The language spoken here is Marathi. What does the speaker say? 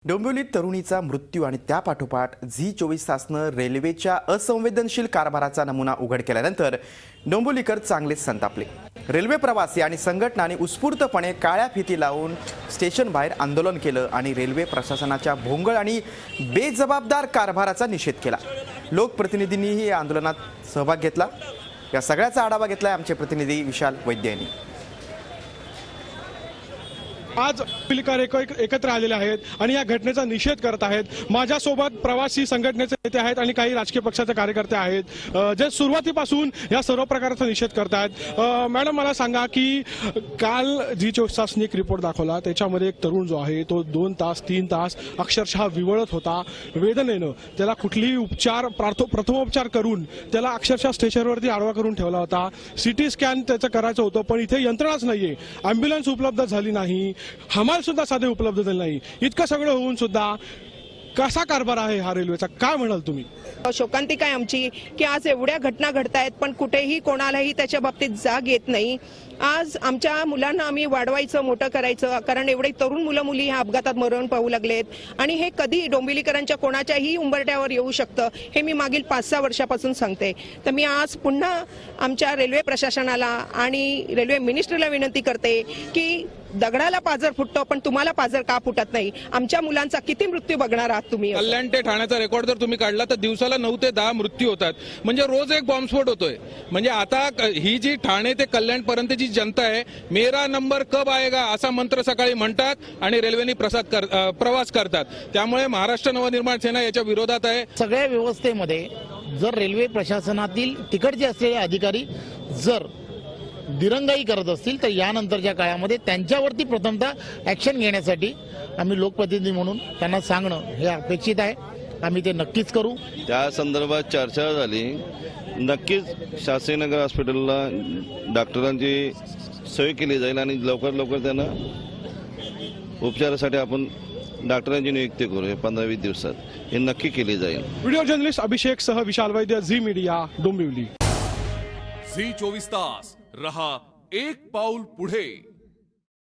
डोंबिवलीत तरुणीचा मृत्यू आणि त्यापाठोपाठ झी 24 तासनं रेल्वेच्या असंवेदनशील कारभाराचा नमुना उघड केल्यानंतर डोंबिवलीकर चांगलेच संतापले। रेल्वे प्रवासी आणि संघटनांनी उत्स्फूर्तपणे काळ्या फिती लावून स्टेशन बाहेर आंदोलन केलं आणि रेल्वे प्रशासनाच्या भोंगळ आणि बेजबाबदार कारभाराचा निषेध केला। लोकप्रतिनिधींनीही या आंदोलनात सहभाग घेतला। या सगळ्याचा आढावा घेतलाय आमचे प्रतिनिधी विशाल वैद्य यांनी। आज पिलकार एकत्र आलेले आहेत आणि या घटनेचा निषेध करत आहेत। माझ्यासोबत प्रवासी संघटनेचे नेते आहेत आणि काही राजकीय पक्षाचे कार्यकर्ते आहेत जे सुरुवातीपासून या सर्व प्रकाराचा निषेध करत आहेत। मॅडम, मला सांगा की काल झी 24 तासने एक रिपोर्ट दाखवला, त्याच्यामध्ये एक तरुण जो आहे तो 2 तास 3 तास अक्षरशः विवळत होता वेदनेनं। त्याला कुठलीही उपचार प्रथमोपचार करून त्याला अक्षरशः स्टेशनवरती आडवा करून ठेवला होता। सिटी स्कॅन त्याचं करायचं होतं, पण इथे यंत्रणाच नाहीये, ॲम्ब्युलन्स उपलब्ध झाली नाही, हमाल सुद्धा साधे उपलब्ध झाले नाही। इतकं सगळं होऊन सुद्धा कसा कारभार आहे हा रेल्वेचा, काय म्हणाल तुम्ही? शोकांतिका आहे आमची की आज एवढ्या घटना घडतायत पण कुठेही कोणालाही त्याच्या बाबतीत जाग येत नाही। आज आमच्या मुलांना आम्ही वाढवायचं, मोठं करायचं, कारण एवढे तरुण मुलं मुली ह्या अपघातात मरण पाहू लागलेत आणि हे कधी डोंबिवलीकरांच्या कोणाच्याही उंबरठ्यावर येऊ शकतं हे मी मागील 5-6 वर्षापासून सांगते। तर मी आज पुन्हा आमच्या रेल्वे प्रशासनाला आणि रेल्वे मिनिस्ट्रीला विनंती करते की दगडाला पाझर फुटतो पण तुम्हाला पाझर का फुटत नाही? आमच्या मुलांचा किती मृत्यू बघणार आहात तुम्ही? कल्याण ते ठाण्याचा रेकॉर्ड जर तुम्ही काढला तर दिवसाला 9 ते 10 मृत्यू होतात, म्हणजे रोज एक बॉम्बस्फोट होतोय। म्हणजे आता ही जी ठाणे ते कल्याण पर्यंतची जनता आहे, मेरा नंबर कब आएगा असा मंत्र सकाळी म्हणतात आणि रेल्वेने प्रवास करतात। त्यामुळे महाराष्ट्र नवनिर्माण सेना याच्या विरोधात आहे। सगळ्या व्यवस्थेमध्ये जर रेल्वे प्रशासनातील तिकडचे असलेले अधिकारी जर दिरंगाई करत असतील तर यानंतरच्या काळामध्ये त्यांच्यावरती प्रथमतः ऍक्शन घेण्यासाठी आम्ही लोकप्रतिनिधी म्हणून त्यांना सांगणं हे अपेक्षित आहे। आम्ही ते नक्कीच करू। त्या संदर्भात चर्चा झाली। नक्कीच शास्त्री नगर हॉस्पिटलला डॉक्टरांची सोय केली जाईल आणि लवकर त्यांना उपचारासाठी आपण डॉक्टरांची नियुक्ती करू। 15-20 दिवसात हे नक्की केली जाईल। व्हिडिओ जर्नलिस्ट अभिषेक सह विशाल वैद्य, झी मीडिया, डोंबिवली। झी 24 तास रहा एक पाऊल पुढे।